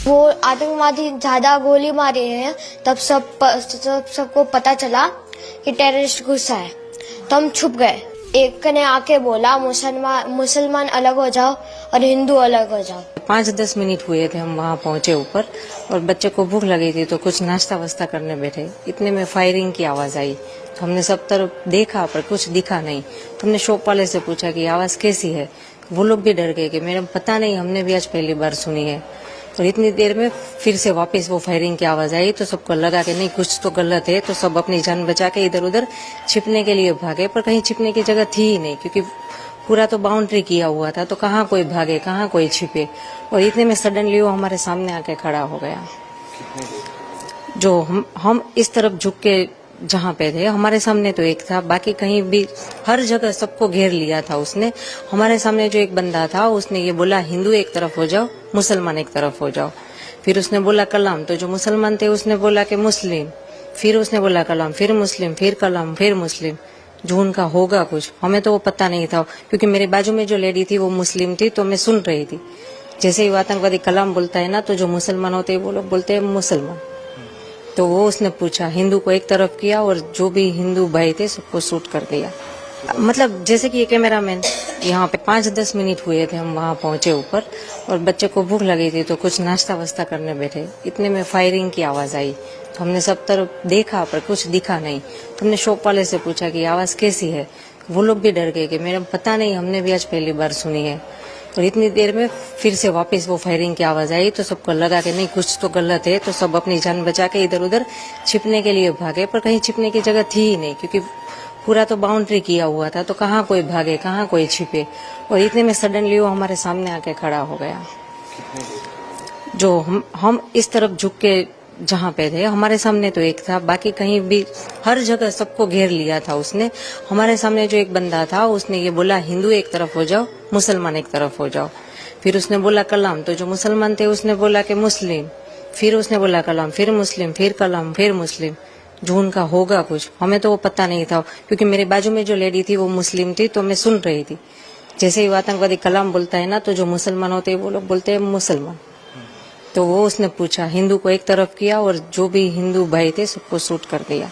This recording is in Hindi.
वो आतंकवादी ज्यादा गोली मारे हैं तब सबको पता चला कि टेररिस्ट घुसा है, तो हम छुप गए। एक ने आके बोला मुसलमान अलग हो जाओ और हिंदू अलग हो जाओ। 5-10 मिनट हुए थे हम वहाँ पहुँचे ऊपर, और बच्चे को भूख लगी थी तो कुछ नाश्ता वास्ता करने बैठे, इतने में फायरिंग की आवाज आई। तो हमने सब तरफ देखा पर कुछ दिखा नहीं। तो हमने शॉप वाले से पूछा कि आवाज कैसी है। वो लोग भी डर गए कि मैडम पता नहीं, हमने भी आज पहली बार सुनी है। और इतनी देर में फिर से वापस वो फायरिंग की आवाज आई, तो सबको लगा कि नहीं कुछ तो गलत है। तो सब अपनी जान बचा के इधर उधर छिपने के लिए भागे, पर कहीं छिपने की जगह थी ही नहीं, क्योंकि पूरा तो बाउंड्री किया हुआ था। तो कहाँ कोई भागे, कहाँ कोई छिपे। और इतने में सडनली वो हमारे सामने आके खड़ा हो गया। जो हम इस तरफ झुक के जहाँ पे थे, हमारे सामने तो एक था, बाकी कहीं भी हर जगह सबको घेर लिया था उसने। हमारे सामने जो एक बंदा था उसने ये बोला हिंदू एक तरफ हो जाओ, मुसलमान एक तरफ हो जाओ। फिर उसने बोला कलाम, तो जो मुसलमान थे उसने बोला कि मुस्लिम। फिर उसने बोला कलाम, फिर मुस्लिम, फिर कलाम, फिर मुस्लिम। जो उनका होगा कुछ, हमें तो वो पता नहीं था, क्योंकि मेरे बाजू में जो लेडी थी वो मुस्लिम थी, तो मैं सुन रही थी। जैसे ही वो आतंकवादी कलाम बोलता है ना, तो जो मुसलमान होते हैं वो लोग बोलते हैं मुसलमान। तो वो उसने पूछा, हिंदू को एक तरफ किया और जो भी हिंदू भाई थे सबको शूट कर दिया। मतलब जैसे कि ये कैमरामैन, यहाँ पे 5-10 मिनट हुए थे हम वहाँ पहुँचे ऊपर, और बच्चे को भूख लगी थी तो कुछ नाश्ता वास्ता करने बैठे, इतने में फायरिंग की आवाज आई। तो हमने सब तरफ देखा पर कुछ दिखा नहीं। तो हमने शॉप वाले से पूछा कि आवाज कैसी है। वो लोग भी डर गए कि मैडम पता नहीं, हमने भी आज पहली बार सुनी है। और इतनी देर में फिर से वापस वो फायरिंग की आवाज आई, तो सबको लगा कि नहीं कुछ तो गलत है। तो सब अपनी जान बचा के इधर उधर छिपने के लिए भागे, पर कहीं छिपने की जगह थी ही नहीं, क्योंकि पूरा तो बाउंड्री किया हुआ था। तो कहाँ कोई भागे, कहाँ कोई छिपे। और इतने में सडनली वो हमारे सामने आके खड़ा हो गया। जो हम इस तरफ झुक के जहाँ पे थे, हमारे सामने तो एक था, बाकी कहीं भी हर जगह सबको घेर लिया था उसने। हमारे सामने जो एक बंदा था उसने ये बोला हिंदू एक तरफ हो जाओ, मुसलमान एक तरफ हो जाओ। फिर उसने बोला कलाम, तो जो मुसलमान थे उसने बोला कि मुस्लिम। फिर उसने बोला कलाम, फिर मुस्लिम, फिर कलाम, फिर मुस्लिम। जो उनका होगा कुछ, हमें तो वो पता नहीं था, क्योंकि मेरे बाजू में जो लेडी थी वो मुस्लिम थी, तो मैं सुन रही थी। जैसे ही वो आतंकवादी कलाम बोलता है ना, तो जो मुसलमान होते हैं वो लोग बोलते हैं मुसलमान। तो वो उसने पूछा, हिंदू को एक तरफ किया और जो भी हिंदू भाई थे सबको शूट कर दिया।